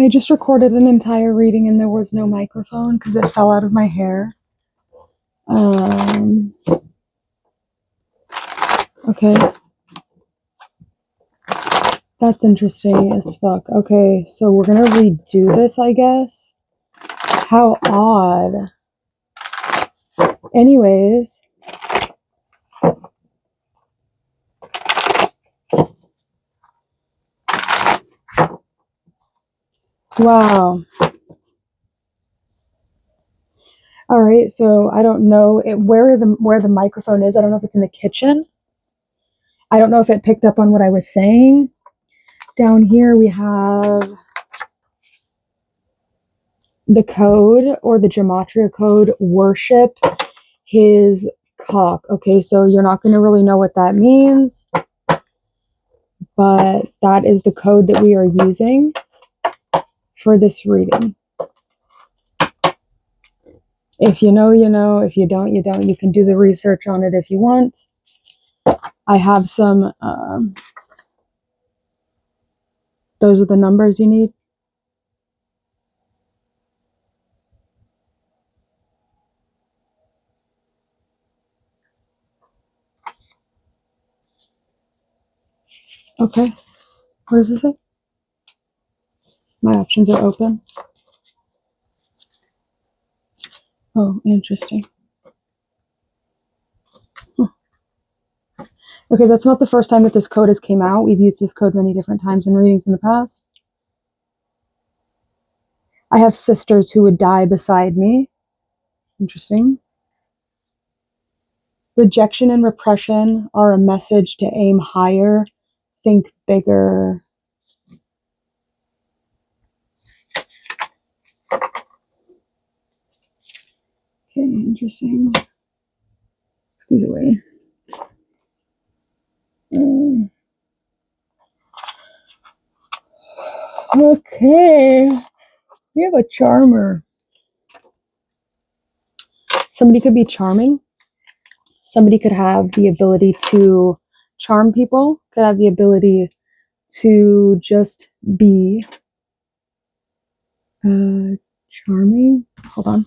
I just recorded an entire reading and there was no microphone because it fell out of my hair. Okay. That's interesting as fuck. Okay, so we're gonna redo this, I guess. How odd. Anyways. Wow. All right, so I don't know where the microphone is. I don't know if it's in the kitchen. I don't know if it picked up on what I was saying. Down here we have the code or the gematria code, worship his cock. Okay, so you're not going to really know what that means, but that is the code that we are using for this reading. If you know, you know. If you don't, you don't. You can do the research on it if you want. I have some, those are the numbers you need. Okay. What does it say? My options are open. Oh, interesting. Okay, that's not the first time that this code has came out. We've used this code many different times in readings in the past. I have sisters who would die beside me. Interesting. Rejection and repression are a message to aim higher, think bigger. Okay, interesting. These away. Okay. We have a charmer. Somebody could be charming. Somebody could have the ability to charm people, could have the ability to just be charming. Hold on.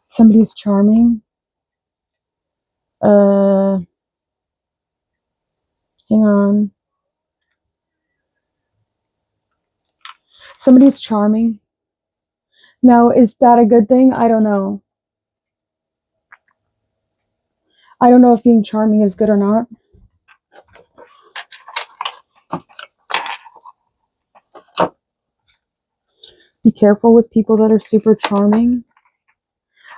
Somebody's charming. Hang on. Somebody's charming. Now, is that a good thing? I don't know. I don't know if being charming is good or not. Be careful with people that are super charming.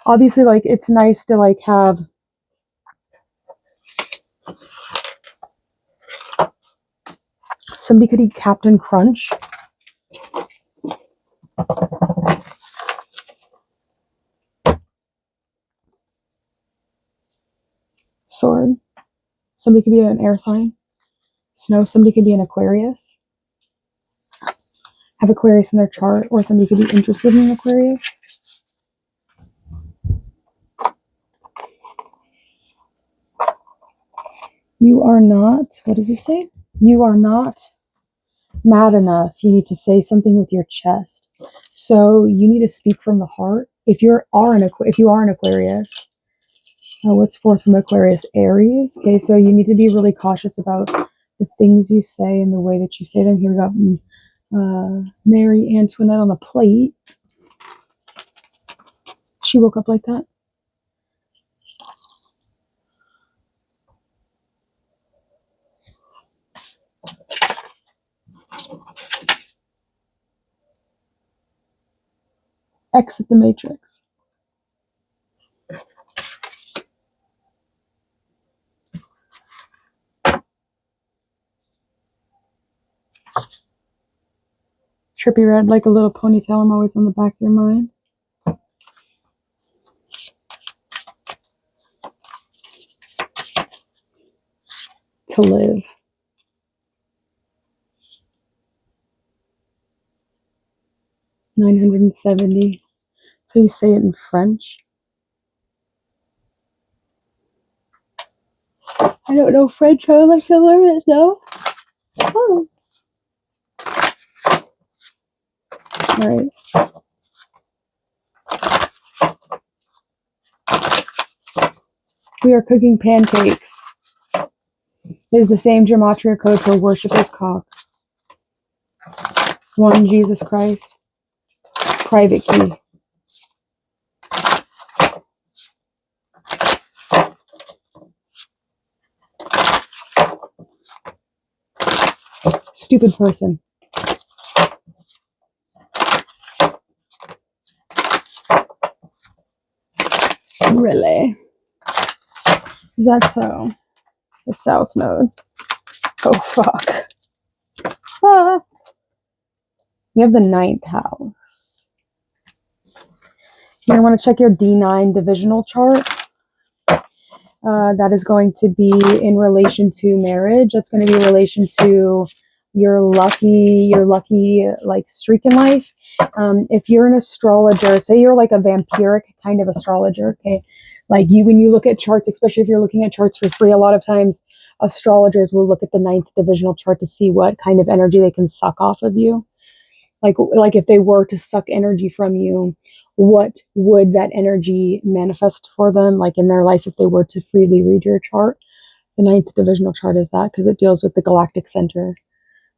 Obviously, like, it's nice to, like, have somebody could eat Captain Crunch. Sword. Somebody could be an air sign. Snow. Somebody could be an Aquarius. Have Aquarius in their chart, or somebody could be interested in Aquarius. You are not, what does it say? You are not mad enough. You need to say something with your chest. So you need to speak from the heart. If you are an Aquarius, what's fourth from Aquarius? Aries. Okay, so you need to be really cautious about the things you say and the way that you say them. Here we got Mary Antoinette on a plate. She woke up like that. Exit the Matrix. Trippy red, like a little ponytail. I'm always on the back of your mind. To live. 970. So you say it in French. I don't know French. I would like to learn it though. Oh. Right. We are cooking pancakes. It is the same gematria code for worship as cock. One Jesus Christ. Private key. Stupid person. Really? Is that so? The south node. Oh, fuck. Ah. We have the 9th house. You're going to want to check your D9 divisional chart. That is going to be in relation to marriage. That's going to be in relation to your lucky like streak in life. If you're an astrologer, say you're like a vampiric kind of astrologer, okay? Like when you look at charts, especially if you're looking at charts for free, a lot of times astrologers will look at the 9th divisional chart to see what kind of energy they can suck off of you. Like if they were to suck energy from you, what would that energy manifest for them, like in their life, if they were to freely read your chart? The 9th divisional chart is that, because it deals with the galactic center.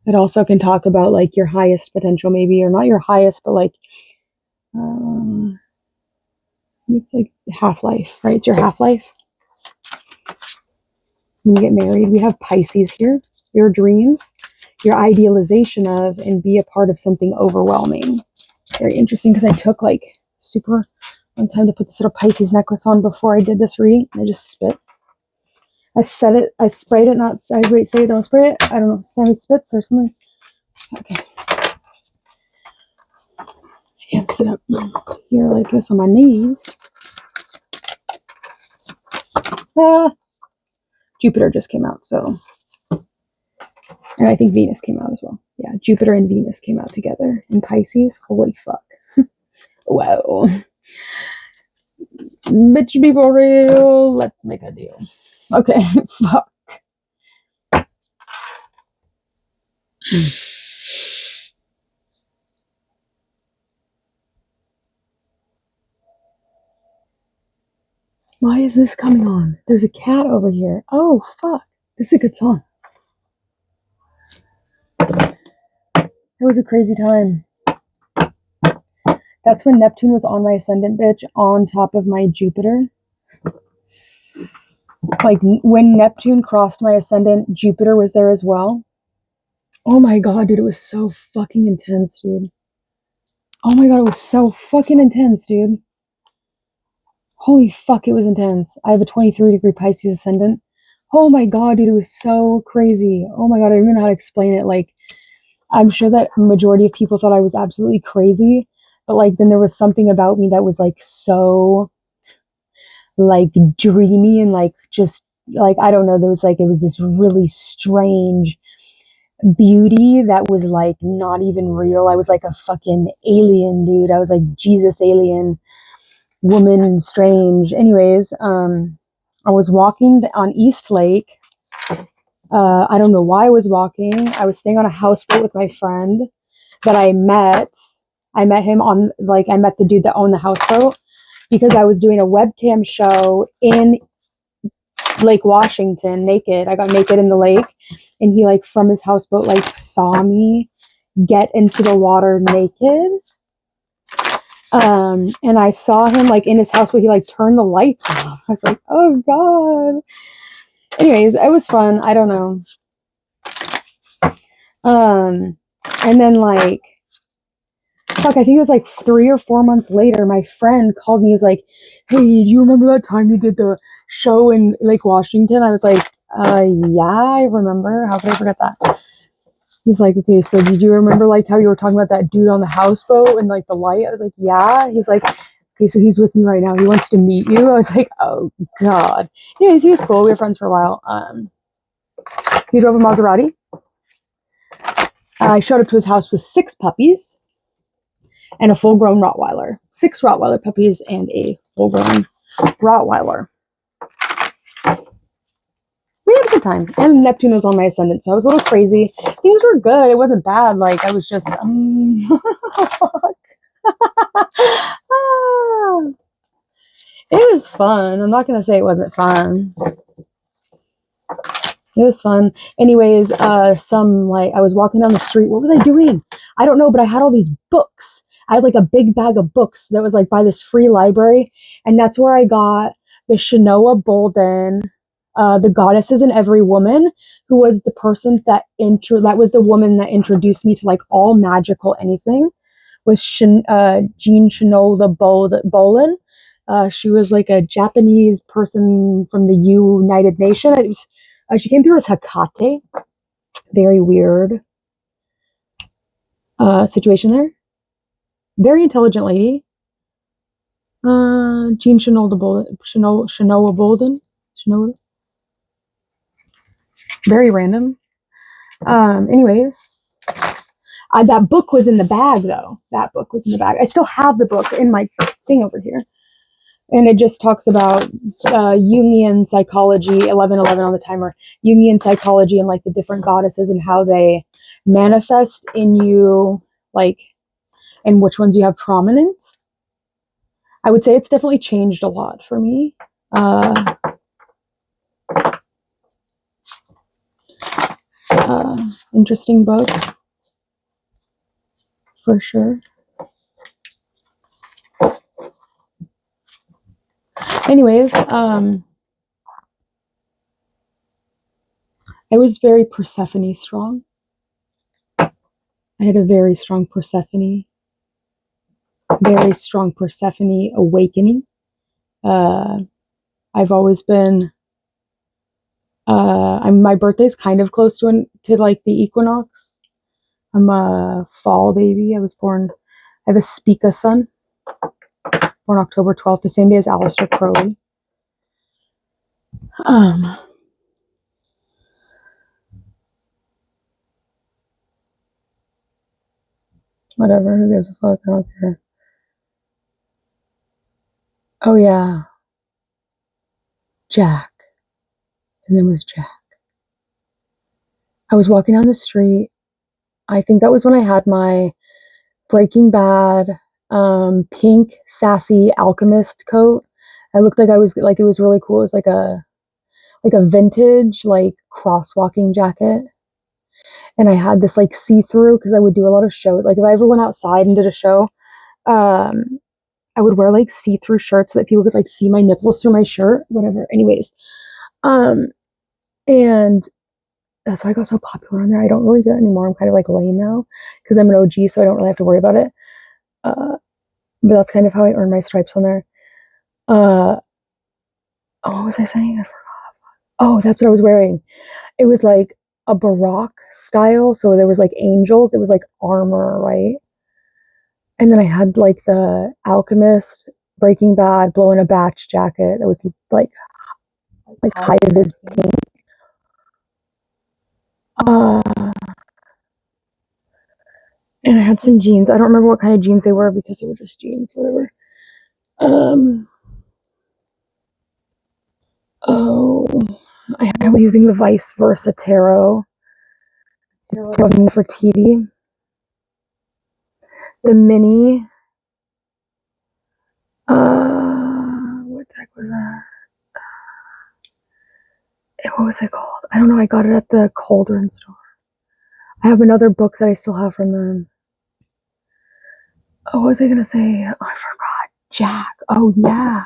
It also can talk about like your highest potential, maybe, or not your highest, but like it's like half-life, right? It's your half-life. When you get married, we have Pisces here. Your dreams, your idealization of, and be a part of something overwhelming. Very interesting, because I took like super long time to put this little Pisces necklace on before I did this reading. I just spit. I said it. I sprayed it. Not. I wait. Say don't spray it. I don't know. Sammy spits or something. Okay. I can't sit up here like this on my knees. Jupiter just came out, so, and I think Venus came out as well. Yeah, Jupiter and Venus came out together in Pisces. Holy fuck! Wow. Bitch, be for real. Let's make a deal. Okay. Fuck. Why is this coming on? There's a cat over here. Oh, fuck. This is a good song. It was a crazy time. That's when Neptune was on my ascendant, bitch, on top of my Jupiter. Like, when Neptune crossed my ascendant, Jupiter was there as well. Oh my god, dude, it was so fucking intense, dude. Oh my god, it was so fucking intense, dude. Holy fuck, it was intense. I have a 23-degree Pisces ascendant. Oh my god, dude, it was so crazy. Oh my god, I don't even know how to explain it. Like, I'm sure that a majority of people thought I was absolutely crazy, but like then there was something about me that was like so like dreamy and like just like I don't know, there was like it was this really strange beauty that was like not even real. I was like a fucking alien, dude. I was like Jesus alien woman strange. Anyways, I was walking on East Lake. I don't know why I was walking. I was staying on a houseboat with my friend that I met. I met him on, like, I met the dude that owned the houseboat because I was doing a webcam show in Lake Washington naked. I got naked in the lake, and he, like, from his houseboat, like, saw me get into the water naked. And I saw him, like, in his houseboat. He, like, turned the lights off. I was like, oh, God. Anyways, it was fun. I don't know. And then, like, fuck, I think it was like 3 or 4 months later, my friend called me. He's like, hey, do you remember that time you did the show in Lake Washington? I was like, yeah, I remember. How could I forget that? He's like, okay, so did you remember like how you were talking about that dude on the houseboat and like the light? I was like, yeah. He's like, okay, so he's with me right now. He wants to meet you. I was like, oh God. Anyways, he was cool. We were friends for a while. He drove a Maserati. I showed up to his house with 6 puppies and a full-grown Rottweiler. 6 Rottweiler puppies and a full-grown Rottweiler. We had a good time. And Neptune was on my ascendant, so I was a little crazy. Things were good. It wasn't bad. Like I was just fuck. It was fun. I'm not gonna say it wasn't fun. It was fun. Anyways, some like I was walking down the street. What was I doing? I don't know, but I had all these books. I had like a big bag of books that was like by this free library, and that's where I got the Shinoa Bolden, the Goddesses in Every Woman, who was the person that was the woman that introduced me to like all magical anything. Was Jean Shinola Bolin. She was like a Japanese person from the United Nations. She came through as Hekate. Very weird situation there. Very intelligent lady. Jean Shinola Bolden. Shinola. Very random. Anyways, that book was in the bag though. That book was in the bag. I still have the book in my thing over here. And it just talks about Jungian psychology, 1111 on the timer, Jungian psychology and like the different goddesses and how they manifest in you, like, and which ones you have prominence. I would say it's definitely changed a lot for me. Interesting book, for sure. Anyways, I was very Persephone strong. I had a very strong Persephone awakening. I've always been. My birthday's kind of close to like the equinox. I'm a fall baby. I have a Spica son, born October 12th, the same day as Aleister Crowley. Whatever, who gives a fuck? I don't care. Oh yeah, Jack. His name was Jack. I was walking down the street. I think that was when I had my Breaking Bad pink sassy alchemist coat. I looked like it was really cool. It was like a vintage like crosswalking jacket. And I had this like see-through because I would do a lot of shows. Like if I ever went outside and did a show, I would wear like see-through shirts so that people could like see my nipples through my shirt, whatever. Anyways, and that's why I got so popular on there. I don't really do it anymore. I'm kind of like lame now because I'm an OG, so I don't really have to worry about it. But that's kind of how I earn my stripes on there. What was I saying? I forgot. Oh, that's what I was wearing. It was like a Baroque style, so there was like angels. It was like armor, right? And then I had like the Alchemist, Breaking Bad, blow in a batch jacket. It was like high vis pink. And I had some jeans. I don't remember what kind of jeans they were because they were just jeans, whatever. I was using the Vice Versa Tarot Nefertiti. The mini. What the heck was that? What was it called? I don't know. I got it at the Cauldron store. I have another book that I still have from them. Oh, what was I gonna say? Oh, I forgot. Jack. Oh yeah.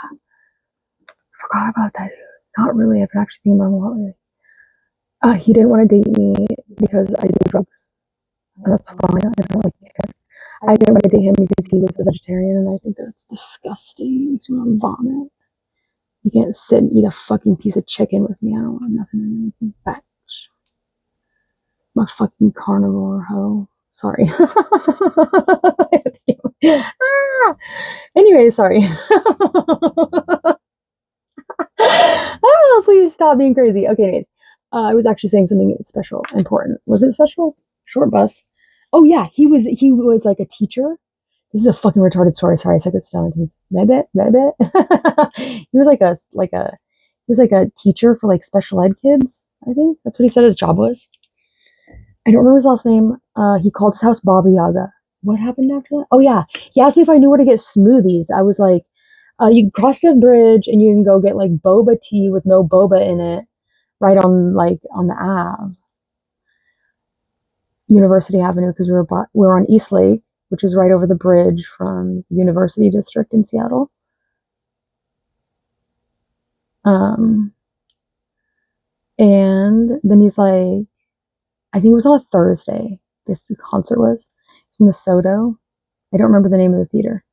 Forgot about that dude. Not really. I've been actually thinking about him a lot lately. He didn't want to date me because I do drugs. And that's fine. I don't really care. I didn't want to date him because he was a vegetarian, and I think that's disgusting. It makes me want to vomit. You can't sit and eat a fucking piece of chicken with me. I don't want nothing in it. Bitch. I'm a fucking carnivore hoe. Sorry. Anyway, sorry. Oh, please stop being crazy. Okay, anyways. I was actually saying something special, important. Was it special? Short bus. Oh yeah, he was like a teacher. This is a fucking retarded story. Sorry, I said it's telling maybe. He was like a teacher for like special ed kids. I think that's what he said his job was. I don't remember his last name. He called his house Baba Yaga. What happened after that? Oh yeah, he asked me if I knew where to get smoothies. I was like, you can cross the bridge and you can go get like boba tea with no boba in it, right on on the Ave, University Avenue, because we were on East Lake, which is right over the bridge from the University District in Seattle. And then he's like, I think it was on a Thursday. This concert was. It was in the Soto. I don't remember the name of the theater.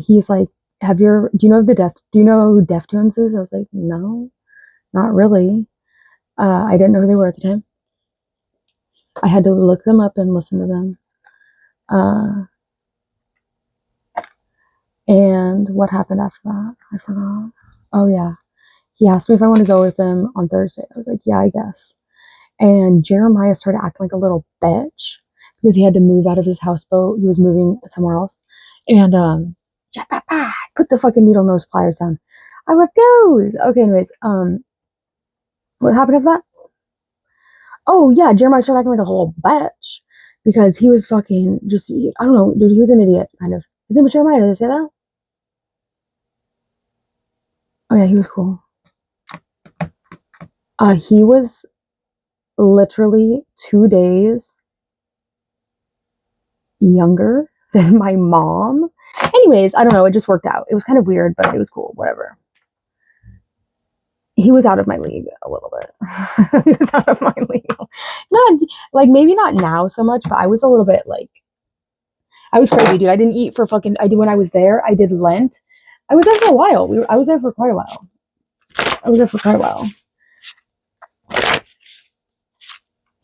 He's like, do you know do you know who Deftones is? I was like, no, not really. I didn't know who they were at the time. I had to look them up and listen to them. And what happened after that? I forgot. Oh yeah. He asked me if I want to go with him on Thursday. I was like, yeah, I guess. And Jeremiah started acting like a little bitch because he had to move out of his houseboat. He was moving somewhere else. And put the fucking needle nose pliers down. I refuse. Okay, anyways, what happened after that? Oh yeah, Jeremiah started acting like a little bitch because he was fucking just, I don't know, dude, he was an idiot, kind of. His name was Jeremiah, did I say that? Oh yeah, he was cool. He was literally 2 days younger than my mom. Anyways, I don't know, it just worked out. It was kind of weird, but it was cool, whatever. He was out of my league a little bit. He was out of my league. Not like maybe not now so much, but I was a little bit like I was crazy, dude. I didn't eat for fucking. I did when I was there. I did Lent. I was there for a while. I was there for quite a while. I was there for quite a while.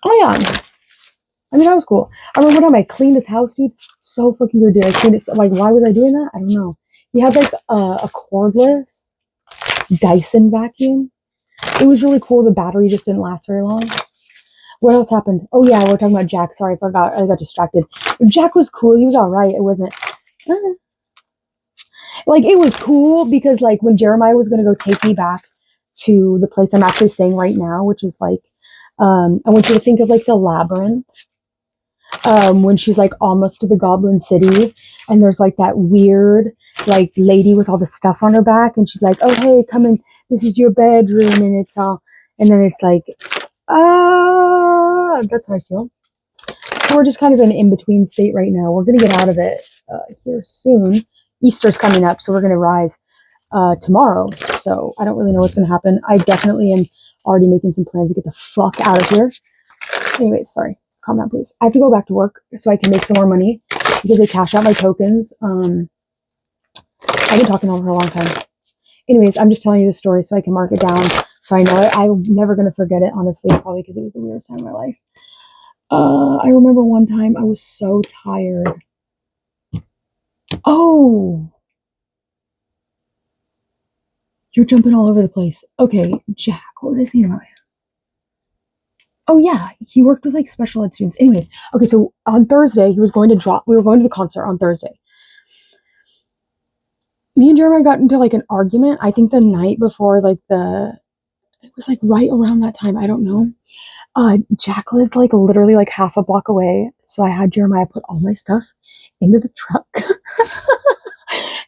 Oh yeah. I mean, that was cool. I remember one time I cleaned his house, dude. So fucking good, dude. I cleaned it. Like, why was I doing that? I don't know. He had like a cordless Dyson vacuum. It was really cool. The battery just didn't last very long. What else happened? Oh yeah, we're talking about Jack. Sorry, I forgot. I got distracted. Jack was cool. He was all right. It wasn't like it was cool because like when Jeremiah was gonna go take me back to the place I'm actually staying right now, which is like, I want you to think of like the labyrinth. When she's like almost to the Goblin City, and there's like that weird like lady with all the stuff on her back, and she's like, "Oh hey, come in. This is your bedroom," and it's all, and then it's like, that's how I feel. So we're just kind of in an in-between state right now. We're gonna get out of it here soon. Easter's coming up, so we're gonna rise tomorrow. So I don't really know what's gonna happen. I definitely am already making some plans to get the fuck out of here. Anyways, sorry. Calm down, please. I have to go back to work so I can make some more money because they cash out my tokens. I've been talking on for a long time. Anyways, I'm just telling you the story so I can mark it down so I know it. I'm never going to forget it, honestly, probably because it was the weirdest time of my life. I remember one time I was so tired. Oh, you're jumping all over the place. Okay, Jack, what was I saying about him? Oh yeah, he worked with like special ed students. Anyways, okay, so on Thursday we were going to the concert on Thursday. Me and Jeremiah got into like an argument, I think the night before, it was like right around that time, I don't know. Jack lived like literally like half a block away, so I had Jeremiah put all my stuff into the truck.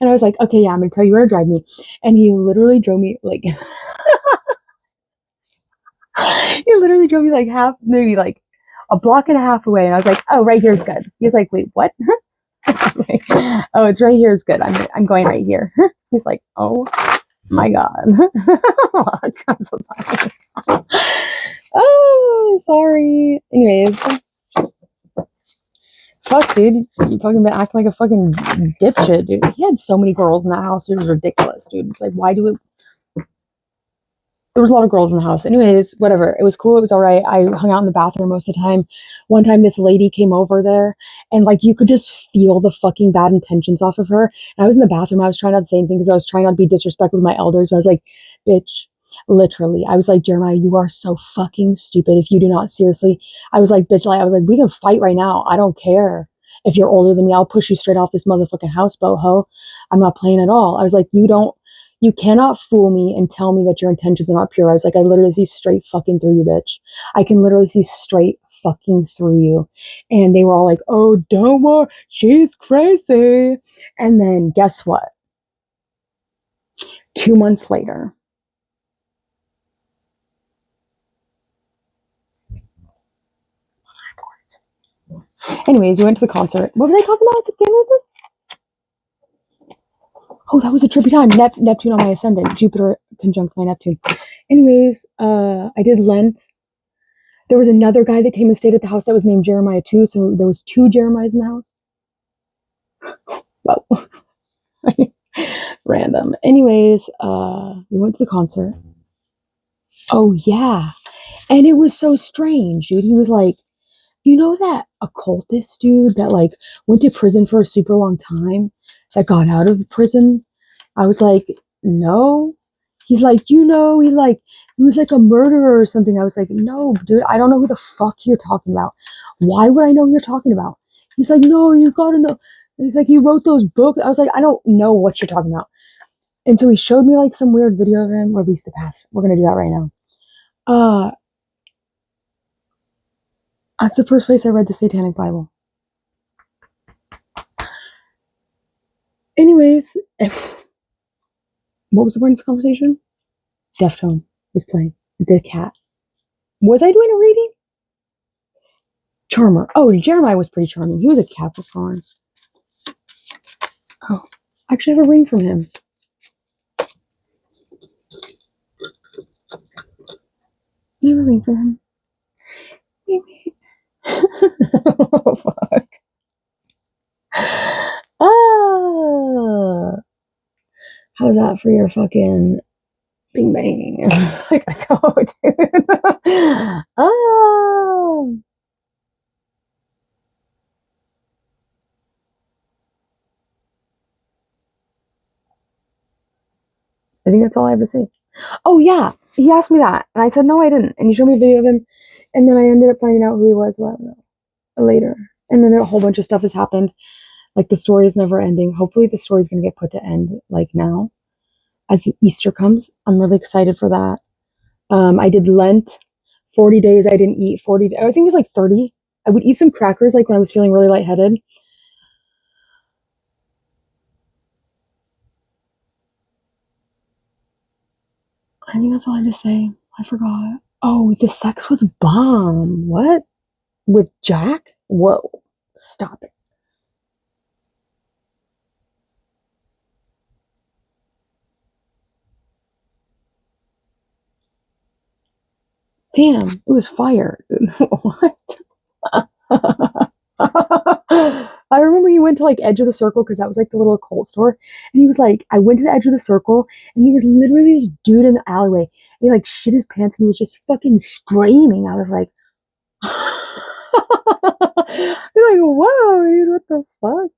And I was like, okay, yeah, I'm gonna tell you where to drive me. And he literally drove me like he literally drove me like maybe like a block and a half away. And I was like, oh, right here's good. He's like, wait, what? Like, oh, it's right here is good. I'm going right here. He's like, oh my God. I'm so sorry. Oh, sorry. Anyways. Fuck, dude. You fucking been acting like a fucking dipshit, dude. He had so many girls in that house. It was ridiculous, dude. It's like, why do it? There was a lot of girls in the house. Anyways, whatever. It was cool. It was all right. I hung out in the bathroom most of the time. One time, this lady came over there, and like you could just feel the fucking bad intentions off of her. And I was in the bathroom. I was trying not to say anything because I was trying not to be disrespectful with my elders. But I was like, bitch. Literally, I was like, Jeremiah, you are so fucking stupid. If you do not seriously, I was like, bitch, I was like, we can fight right now. I don't care. If you're older than me, I'll push you straight off this motherfucking houseboat, ho. I'm not playing at all. I was like, you cannot fool me and tell me that your intentions are not pure. I was like, I literally see straight fucking through you, bitch. I can literally see straight fucking through you. And they were all like, oh, don't worry, she's crazy. And then guess what? 2 months later, anyways, we went to the concert. What was I talking about at the beginning of this? Oh, that was a trippy time. Neptune on my ascendant. Jupiter conjunct my Neptune. Anyways, I did Lent. There was another guy that came and stayed at the house that was named Jeremiah too. So there was 2 Jeremiahs in the house. Wow. Random. Anyways, we went to the concert. Oh yeah. And it was so strange, dude. He was like, you know that occultist dude that like went to prison for a super long time that got out of prison? I was like, no. He's like, he was like a murderer or something. I was like, no, dude, I don't know who the fuck you're talking about. Why would I know who you're talking about? He's like, no, you gotta know. He's like, he wrote those books. I was like, I don't know what you're talking about. And so he showed me like some weird video of him, or at least the past. We're gonna do that right now. Uh, that's the first place I read the Satanic Bible. Anyways, what was the point of this conversation? Deftones was playing. The cat. Was I doing a reading? Charmer. Oh, Jeremiah was pretty charming. He was a Capricorn. Oh, I actually have a ring from him. I have a ring from him. Oh, fuck. Ah, how's that for your fucking bing bang? Like, oh, dude. Oh. I think that's all I have to say. Oh yeah, he asked me that, and I said no, I didn't. And he showed me a video of him, and then I ended up finding out who he was. Well, later, and then a whole bunch of stuff has happened. Like the story is never ending. Hopefully, the story is gonna get put to end like now, as Easter comes. I'm really excited for that. I did Lent, 40 days. I didn't eat 40. I think it was like 30. I would eat some crackers like when I was feeling really lightheaded. I think that's all I have to say. I forgot. Oh, the sex was bomb. What? With Jack? Whoa. Stop it. Damn, it was fire. What? I remember he went to like Edge of the Circle because that was like the little occult store. And he was like, I went to the Edge of the Circle and he was literally this dude in the alleyway. He like shit his pants and he was just fucking screaming. I was like, You're like, whoa, dude, what the fuck?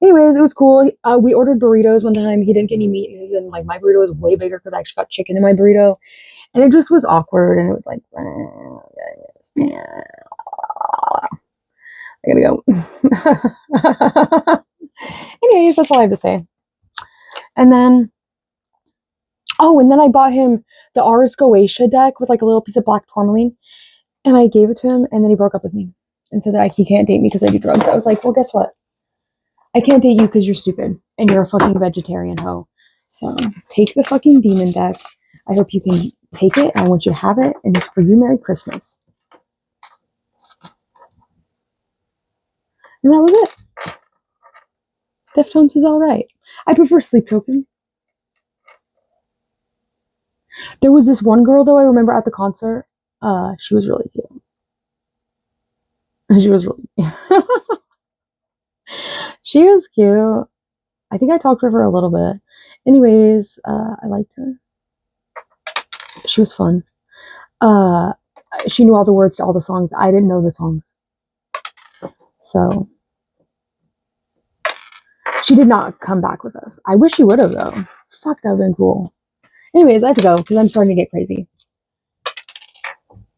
Anyways, it was cool. We ordered burritos one time. He didn't get any meat in his, and like my burrito was way bigger because I actually got chicken in my burrito, and it just was awkward. And it was like, I gotta go. Anyways, that's all I have to say. And then, oh, and then I bought him the Ars Goetia deck with like a little piece of black tourmaline, and I gave it to him, and then he broke up with me and said that like, he can't date me because I do drugs. I was like, well, guess what? I can't date you because you're stupid and you're a fucking vegetarian hoe. So take the fucking demon deck. I hope you can take it. I want you to have it, and it's for you. Merry Christmas. And that was it. Deftones is all right. I prefer Sleep Token. There was this one girl though I remember at the concert. She was really cute. She was really she was cute. I think I talked to her a little bit. Anyways, I liked her. She was fun. She knew all the words to all the songs. I didn't know the songs. So she did not come back with us. I wish she would have though. Fuck, that would have been cool. Anyways, I have to go because I'm starting to get crazy.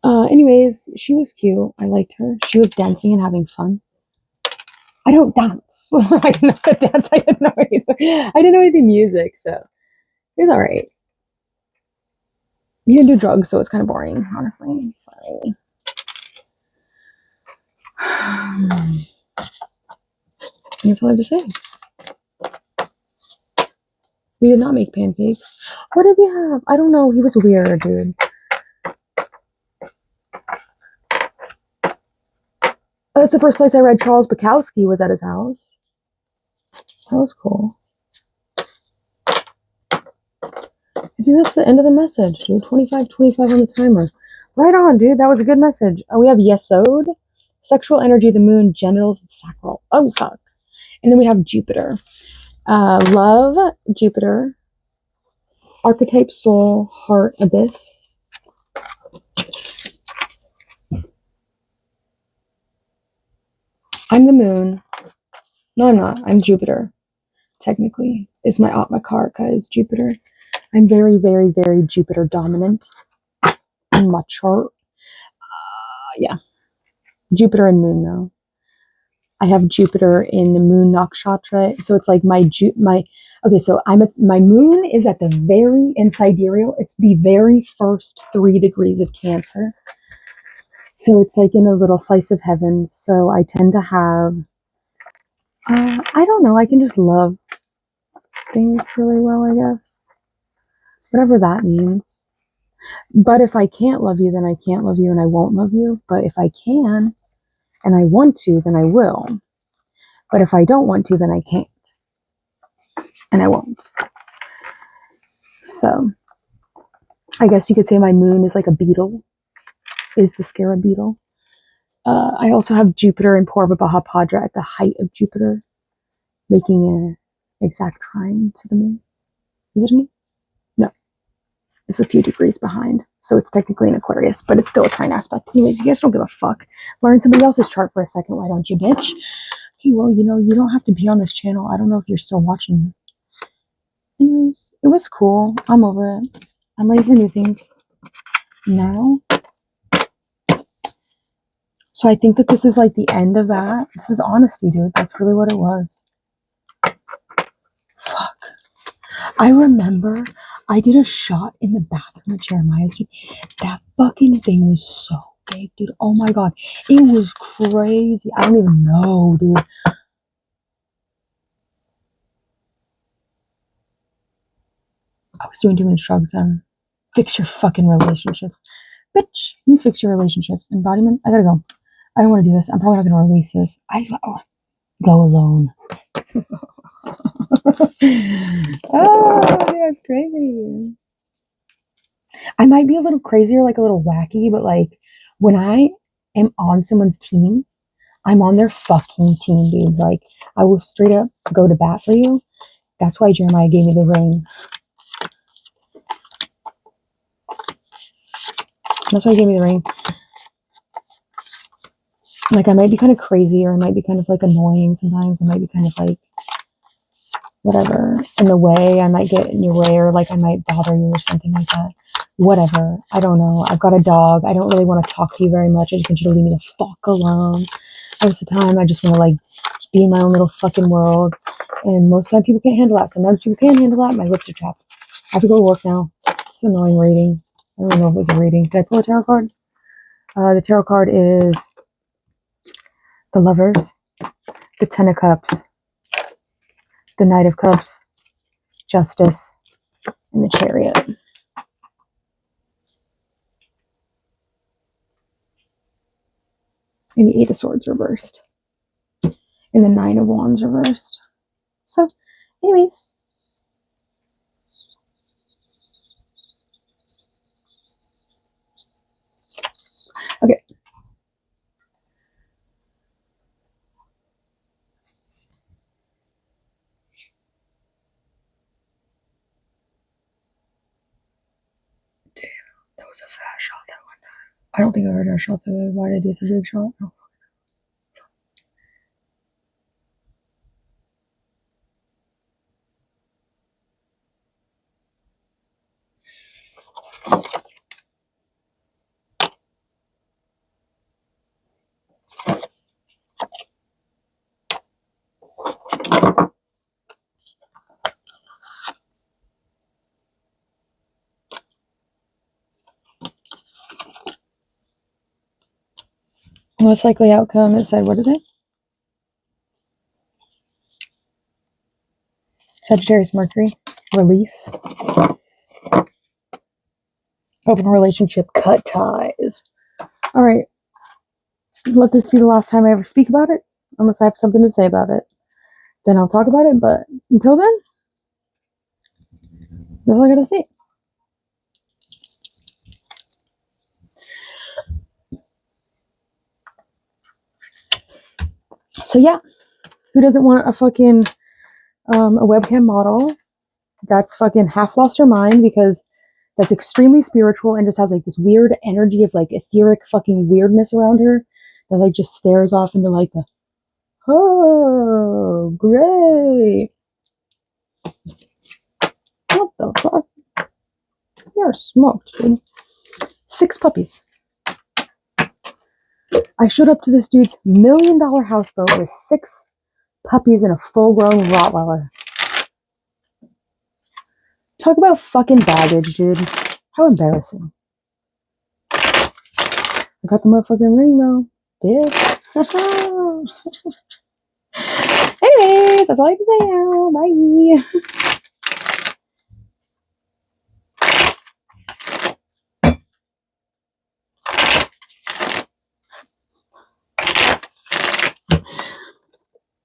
Anyways, she was cute. I liked her. She was dancing and having fun. I don't dance. I didn't know how to dance. I didn't know anything. I didn't know anything music, so it was alright. You didn't do drugs, so it's kind of boring, honestly. Sorry. That's all I have to say. We did not make pancakes. What did we have? I don't know. He was weird, dude. That's the first place I read Charles Bukowski was at his house. That was cool. I think that's the end of the message, dude. 25 on the timer. Right on, dude. That was a good message. We have Yesod, sexual energy, the moon, genitals, and sacral. Oh, fuck. And then we have Jupiter. Love, Jupiter. Archetype, soul, heart, abyss. I'm the moon. No, I'm not. I'm Jupiter. Technically, is my Atmakarka is Jupiter. I'm very, very, very Jupiter dominant in my chart. Yeah, Jupiter and moon though. I have Jupiter in the moon nakshatra, so it's like my. Okay, so my moon is at the very in sidereal. It's the very first 3 degrees of Cancer, so it's like in a little slice of heaven. So I tend to have. I don't know. I can just love things really well, I guess. Whatever that means. But if I can't love you, then I can't love you and I won't love you. But if I can and I want to, then I will. But if I don't want to, then I can't. And I won't. So I guess you could say my moon is like a beetle, is the scarab beetle. I also have Jupiter in Purva Mahapadra at the height of Jupiter, making an exact trine to the moon. Is it me? No. It's a few degrees behind. So it's technically an Aquarius, but it's still a trine aspect. Anyways, you guys don't give a fuck. Learn somebody else's chart for a second, why don't you, bitch? Okay, well, you don't have to be on this channel. I don't know if you're still watching. Anyways, it was cool. I'm over it. I'm ready for new things now. So I think that this is like the end of that. This is honesty, dude. That's really what it was. Fuck. I remember I did a shot in the bathroom at Jeremiah's. That fucking thing was so big, dude. Oh my god. It was crazy. I don't even know, dude. I was doing too many drugs then. Fix your fucking relationships. Bitch, you fix your relationships. Embodiment, I gotta go. I don't want to do this. I'm probably not going to release this. Go alone. Oh, that's crazy. I might be a little crazy or like a little wacky, but like when I am on someone's team, I'm on their fucking team, dude. Like I will straight up go to bat for you. That's why Jeremiah gave me the ring. That's why he gave me the ring. Like I might be kind of crazy or I might be kind of like annoying sometimes. I might be kind of like whatever in the way. I might get in your way or like I might bother you or something like that. Whatever. I don't know. I've got a dog. I don't really want to talk to you very much. I just want you to leave me the fuck alone. Most of the time, I just want to like just be in my own little fucking world. And most of the time, people can't handle that. Sometimes people can't handle that. My lips are chapped. I have to go to work now. It's an annoying reading. I don't even know if it was a reading. Did I pull a tarot card? The tarot card is the Lovers, the Ten of Cups, the Knight of Cups, Justice, and the Chariot. And the Eight of Swords reversed. And the Nine of Wands reversed. So, anyways. Okay. Damn, that was a fast shot that one time. I don't think I heard our shot that. Why did I do such a big shot? No. Most likely outcome, it said, what is it? Sagittarius Mercury, release. Open relationship, cut ties. All right. Let this be the last time I ever speak about it, unless I have something to say about it. Then I'll talk about it, but until then, that's all I gotta say. So yeah, who doesn't want a fucking a webcam model that's fucking half lost her mind because that's extremely spiritual and just has like this weird energy of like etheric fucking weirdness around her that like just stares off into like the oh great. What the fuck? You're smoked, dude. 6 puppies. I showed up to this dude's $1 million houseboat with 6 puppies and a full-grown Rottweiler. Talk about fucking baggage, dude. How embarrassing. I got the motherfucking ring though, bitch. Anyways, that's all I have to say now. Bye.